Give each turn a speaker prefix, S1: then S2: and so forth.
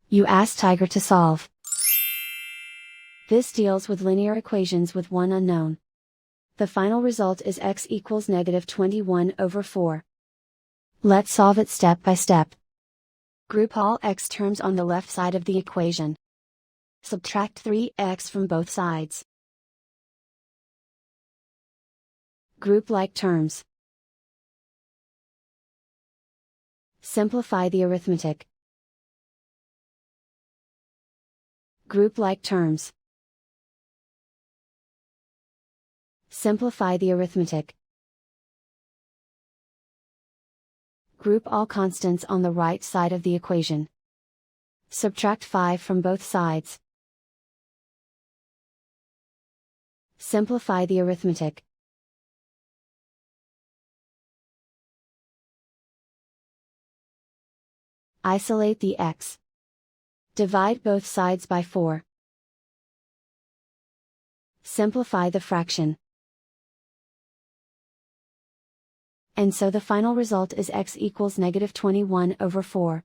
S1: You ask Tiger to solve. This deals with linear equations with one unknown. The final result is x equals -21/4. Let's solve it step by step. Group all x terms on the left side of the equation. Subtract 3x from both sides. Group like terms. Simplify the arithmetic. Group like terms. Simplify the arithmetic. Group all constants on the right side of the equation. Subtract 5 from both sides. Simplify the arithmetic. Isolate the x. Divide both sides by 4. Simplify the fraction. And so the final result is x equals -21/4.